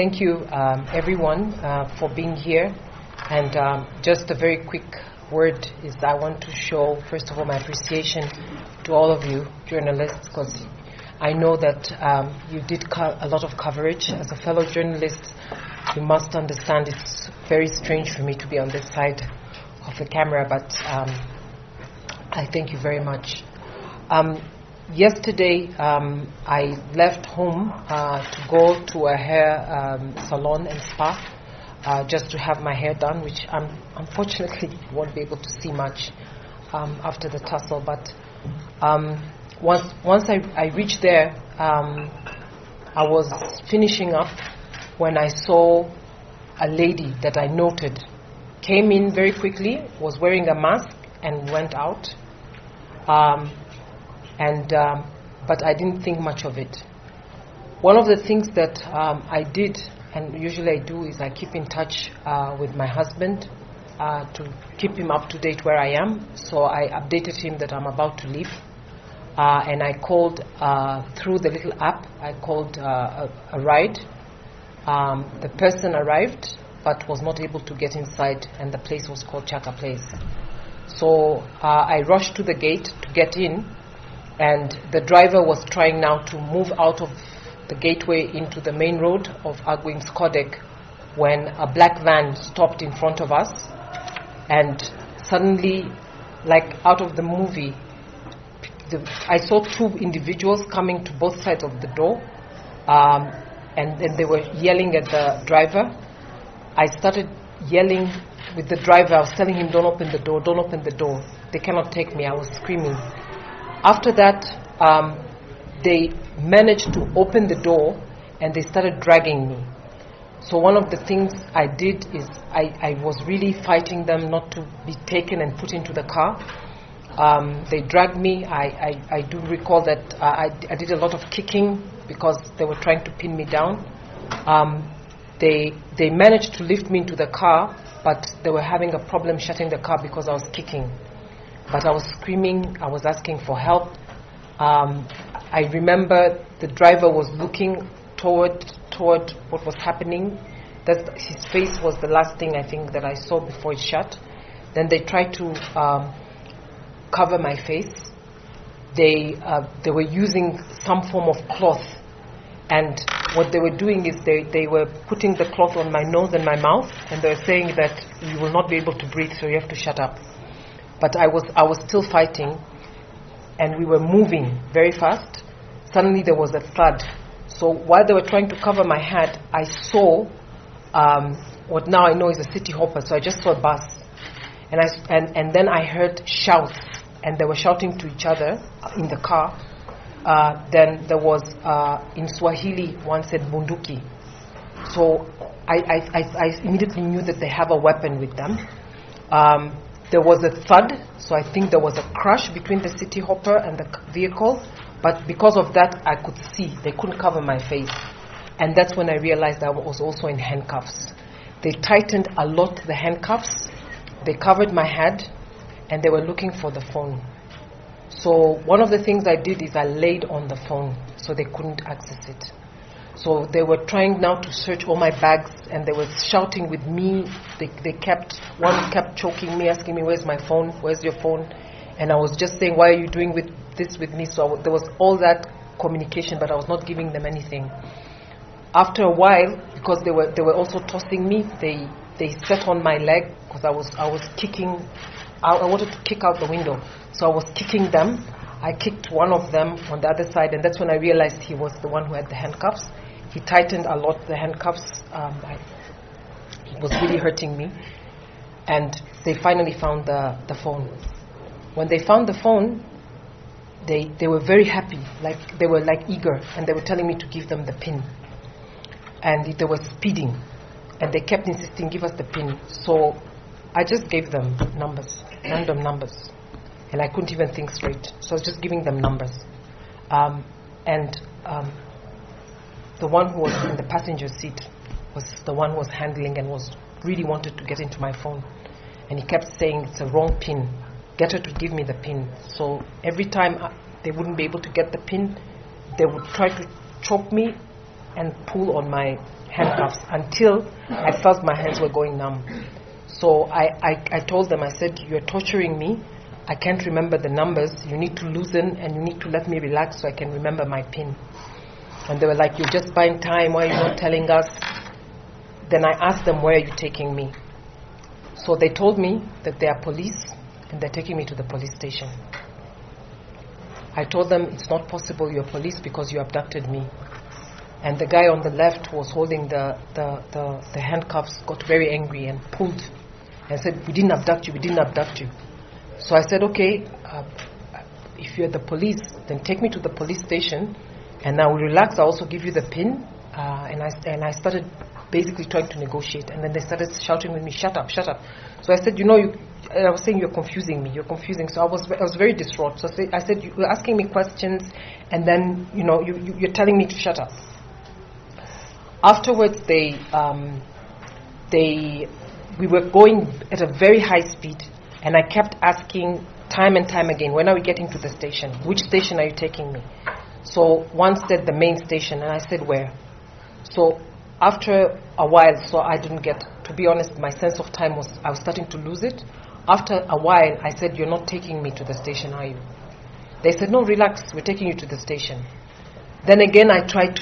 Thank you, everyone, for being here. And just a very quick word is I want to show, first of all, my appreciation to all of you journalists, because I know that you did a lot of coverage. As a fellow journalist, you must understand it's very strange for me to be on this side of the camera, but I thank you very much. Yesterday, I left home to go to a hair salon and spa just to have my hair done, which unfortunately won't be able to see much after the tussle. But once I reached there, I was finishing up when I saw a lady that I noted came in very quickly, was wearing a mask and went out. But I didn't think much of it. One of the things that I did, and usually I do, is I keep in touch with my husband to keep him up to date where I am. So I updated him that I'm about to leave. And I called through the little app, I called a ride. The person arrived but was not able to get inside, and the place was called Chaka Place. So I rushed to the gate to get in, and the driver was trying now to move out of the gateway into the main road of Agwing's Kodek when a black van stopped in front of us, and suddenly, like out of the movie, I saw two individuals coming to both sides of the door, and they were yelling at the driver. I started yelling with the driver. I was telling him, don't open the door, don't open the door. They cannot take me. I was screaming. After that, they managed to open the door and they started dragging me. So one of the things I did is I was really fighting them not to be taken and put into the car. They dragged me. I do recall that I did a lot of kicking because they were trying to pin me down. They managed to lift me into the car, but they were having a problem shutting the car because I was kicking. But I was screaming, I was asking for help. I remember the driver was looking toward what was happening. That his face was the last thing I think that I saw before it shut. Then they tried to cover my face. They were using some form of cloth, and what they were doing is they were putting the cloth on my nose and my mouth, and they were saying that you will not be able to breathe, so you have to shut up. But I was still fighting, and we were moving very fast. Suddenly there was a thud. So while they were trying to cover my head, I saw what now I know is a city hopper. So I just saw a bus, and then I heard shouts, and they were shouting to each other in the car. Then there was in Swahili one said bunduki. So I immediately knew that they have a weapon with them. There was a thud, so I think there was a crash between the city hopper and the vehicle, but because of that I could see. They couldn't cover my face, and that's when I realized I was also in handcuffs. They tightened a lot the handcuffs, they covered my head, and they were looking for the phone. So one of the things I did is I laid on the phone so they couldn't access it. So they were trying now to search all my bags, and they were shouting with me. One kept choking me, asking me, where's my phone, where's your phone? And I was just saying, why are you doing this with me? So there was all that communication, but I was not giving them anything. After a while, because they were also tossing me, they sat on my leg because I was kicking. I wanted to kick out the window, so I was kicking them. I kicked one of them on the other side, and that's when I realized he was the one who had the handcuffs. He tightened a lot the handcuffs. It was really hurting me. And they finally found the phone. When they found the phone, they were very happy. They were eager, and they were telling me to give them the PIN. And they were speeding, and they kept insisting, give us the PIN. So I just gave them numbers, random numbers. And I couldn't even think straight. So I was just giving them numbers. The one who was in the passenger seat was the one who was handling and really wanted to get into my phone. And he kept saying, it's a wrong PIN. Get her to give me the PIN. So every time they wouldn't be able to get the PIN, they would try to choke me and pull on my handcuffs until I felt my hands were going numb. So I told them, I said, you're torturing me. I can't remember the numbers. You need to loosen and you need to let me relax so I can remember my PIN. And they were like, you're just buying time. Why are you not telling us? Then I asked them, where are you taking me? So they told me that they are police and they're taking me to the police station. I told them, it's not possible you're police because you abducted me. And the guy on the left who was holding the handcuffs got very angry and pulled and said, we didn't abduct you, we didn't abduct you. So I said, okay, if you're the police, then take me to the police station and I will relax. I'll also give you the PIN. And I started basically trying to negotiate. And then they started shouting with me, shut up, shut up. So I said, I was saying, you're confusing me, you're confusing. So I was very distraught. So I said, you're asking me questions and then, you're telling me to shut up. Afterwards, we were going at a very high speed, and I kept asking time and time again, when are we getting to the station? Which station are you taking me? So one said the main station, and I said where? So after a while, so I didn't get, to be honest, my sense of time I was starting to lose it. After a while, I said, you're not taking me to the station, are you? They said, no, relax, we're taking you to the station. Then again, I tried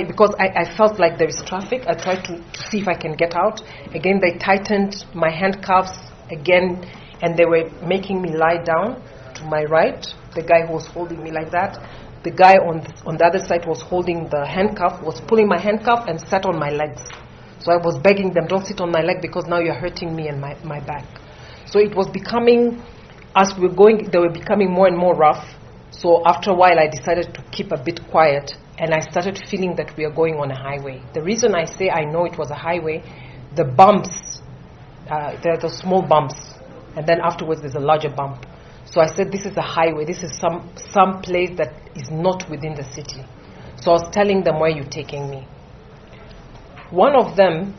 because I felt like there is traffic. I tried to see if I can get out. Again, they tightened my handcuffs again, and they were making me lie down to my right. The guy who was holding me like that. The guy on the other side was holding the handcuff, was pulling my handcuff and sat on my legs. So I was begging them, don't sit on my leg because now you're hurting me and my back. So it was becoming, as we were going, they were becoming more and more rough. So after a while, I decided to keep a bit quiet. And I started feeling that we are going on a highway. The reason I say I know it was a highway, the bumps, there are the small bumps, and then afterwards there's a larger bump. So I said, this is a highway. This is some place that is not within the city. So I was telling them, where are you taking me? One of them,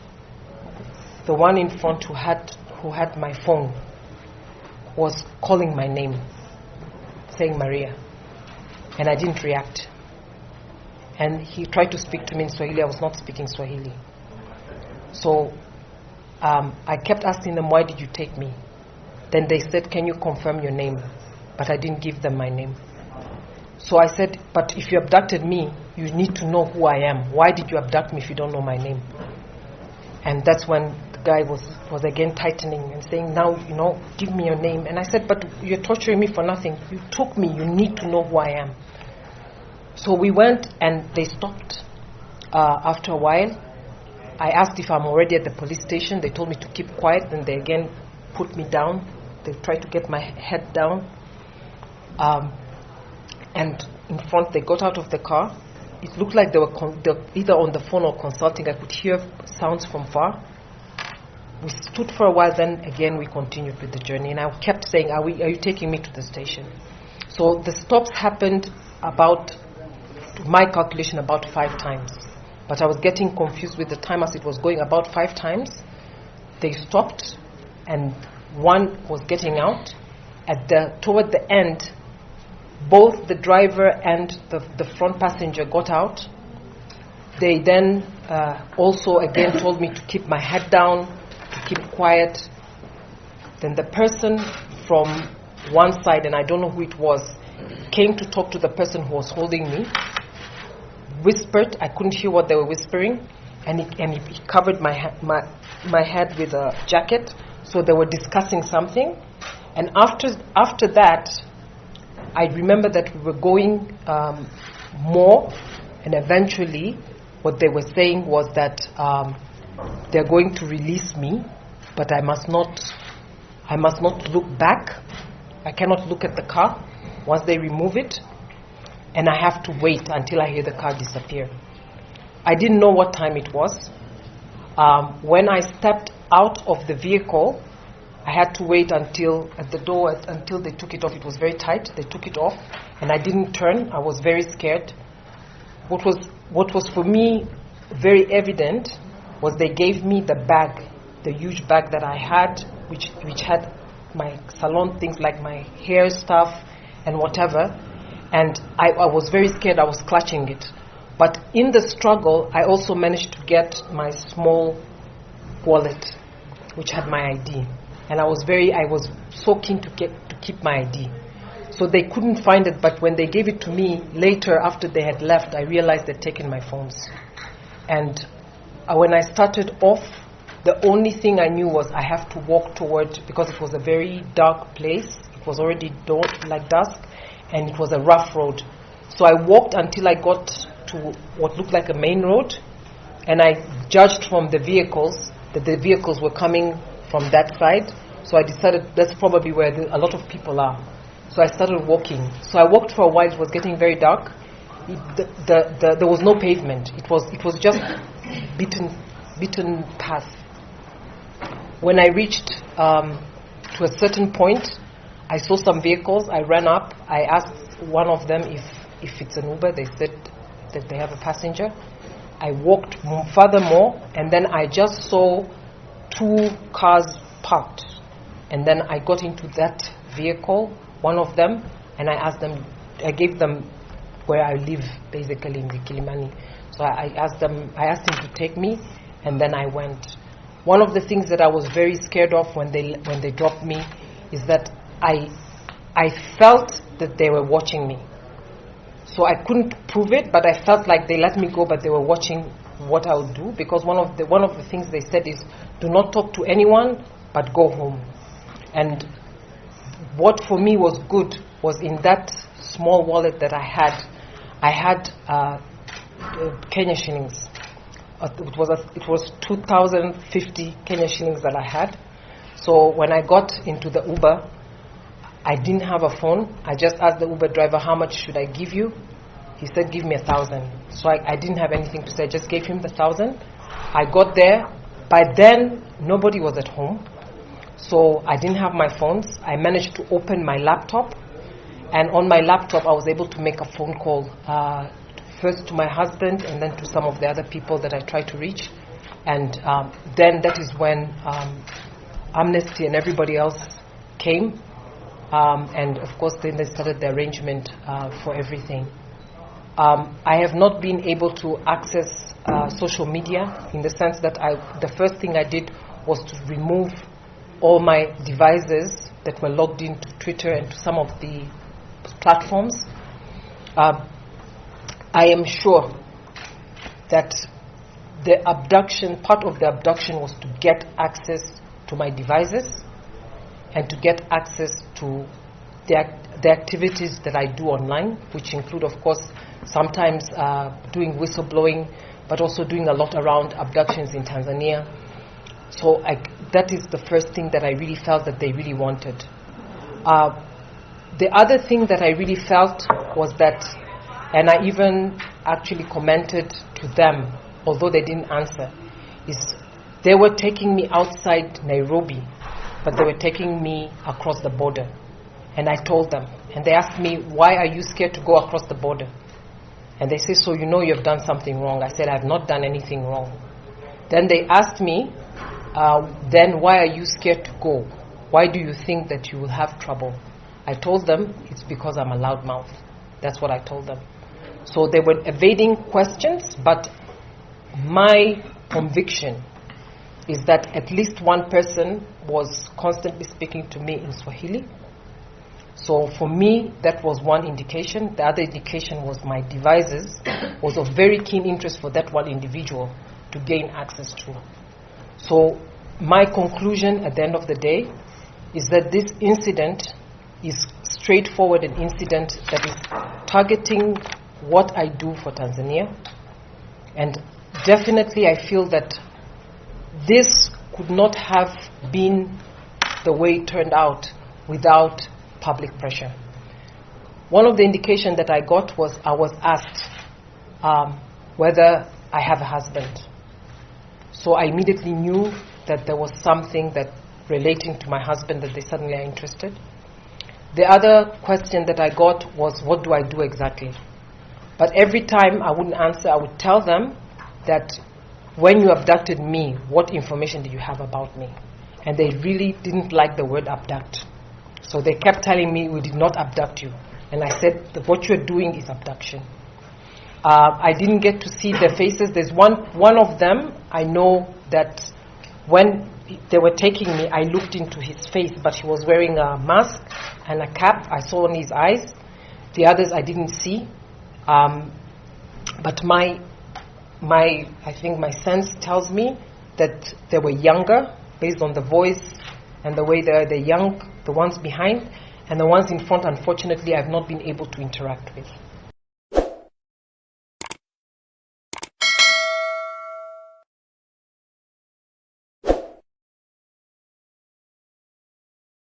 the one in front who had my phone, was calling my name, saying Maria, and I didn't react. And he tried to speak to me in Swahili. I was not speaking Swahili. So I kept asking them, why did you take me? Then they said, can you confirm your name? But I didn't give them my name. So I said, but if you abducted me, you need to know who I am. Why did you abduct me if you don't know my name? And that's when the guy was again tightening and saying, now, give me your name. And I said, but you're torturing me for nothing. You took me. You need to know who I am. So we went and they stopped. After a while, I asked if I'm already at the police station. They told me to keep quiet, and they again put me down. They tried to get my head down. And in front, they got out of the car. It looked like they were either on the phone or consulting. I could hear sounds from far. We stood for a while, then again we continued with the journey. And I kept saying, are you taking me to the station? So the stops happened about, to my calculation, about 5 times. But I was getting confused with the time as it was going. About 5 times, they stopped, and one was getting out. Toward the end, both the driver and the front passenger got out. They then also again told me to keep my head down, to keep quiet. Then the person from one side, and I don't know who it was, came to talk to the person who was holding me, whispered. I couldn't hear what they were whispering, and he covered my head with a jacket. So they were discussing something. And after that, I remember that we were going more, and eventually what they were saying was that they're going to release me, but I must not look back. I cannot look at the car once they remove it, and I have to wait until I hear the car disappear. I didn't know what time it was. When I stepped out of the vehicle, I had to wait until at the door until they took it off. It was very tight. They took it off, and I didn't turn. I was very scared. What was for me very evident was they gave me the bag, the huge bag that I had, which had my salon things like my hair stuff and whatever. And I was very scared. I was clutching it. But in the struggle, I also managed to get my small wallet, which had my ID. And I was so keen to keep my ID. So they couldn't find it, but when they gave it to me later, after they had left, I realized they'd taken my phones. And when I started off, the only thing I knew was I have to walk toward, because it was a very dark place. It was already dusk, and it was a rough road. So I walked until I got to what looked like a main road, and I judged from the vehicles that the vehicles were coming from that side. So I decided that's probably where a lot of people are. So I started walking. So I walked for a while. It was getting very dark. There was no pavement. It was just beaten path. When I reached to a certain point, I saw some vehicles. I ran up. I asked one of them if it's an Uber. They said that they have a passenger. I walked furthermore, and then I just saw 2 cars parked. And then I got into that vehicle, one of them, and I gave them where I live, basically in the Kilimani. So I asked him to take me, and then I went. One of the things that I was very scared of when they dropped me is that I felt that they were watching me. So I couldn't prove it, but I felt like they let me go, but they were watching what I would do, because one of the things they said is, do not talk to anyone, but go home. And what for me was good was in that small wallet that I had Kenya shillings. It was 2,050 Kenya shillings that I had. So when I got into the Uber, I didn't have a phone. I just asked the Uber driver, how much should I give you? He said, give me 1,000. So I didn't have anything to say. I just gave him the 1,000. I got there. By then, nobody was at home. So I didn't have my phones. I managed to open my laptop. And on my laptop, I was able to make a phone call, first to my husband and then to some of the other people that I tried to reach. And then that is when Amnesty and everybody else came. And of course, then they started the arrangement for everything. I have not been able to access social media, in the sense that the first thing I did was to remove all my devices that were logged into Twitter and to some of the platforms. I am sure that part of the abduction was to get access to my devices and to get access to the activities that I do online, which include, of course, sometimes doing whistleblowing, but also doing a lot around abductions in Tanzania. So that is the first thing that I really felt that they really wanted. The other thing that I really felt was that, and I even actually commented to them, although they didn't answer, is they were taking me outside Nairobi, but they were taking me across the border. And I told them, and they asked me, why are you scared to go across the border? And they say, so you know you've done something wrong. I said, I've not done anything wrong. Then they asked me, then why are you scared to go? Why do you think that you will have trouble? I told them, it's because I'm a loudmouth. That's what I told them. So they were evading questions, but my conviction is that at least one person was constantly speaking to me in Swahili. So for me, that was one indication. The other indication was my devices was of very keen interest for that one individual to gain access to. So my conclusion at the end of the day is that this incident is straightforward, an incident that is targeting what I do for Tanzania. And definitely I feel that this could not have been the way it turned out without public pressure. One of the indications that I got was I was asked whether I have a husband. So I immediately knew that there was something that relating to my husband that they suddenly are interested. The other question that I got was, what do I do exactly? But every time I wouldn't answer, I would tell them that when you abducted me, what information did you have about me? And they really didn't like the word abduct. So they kept telling me, we did not abduct you. And I said, that what you're doing is abduction. I didn't get to see their faces. There's one of them, I know that when they were taking me, I looked into his face, but he was wearing a mask and a cap. I saw on his eyes. The others I didn't see. But I think my sense tells me that they were younger, based on the voice and the way they're young, the ones behind, and the ones in front, unfortunately, I've not been able to interact with.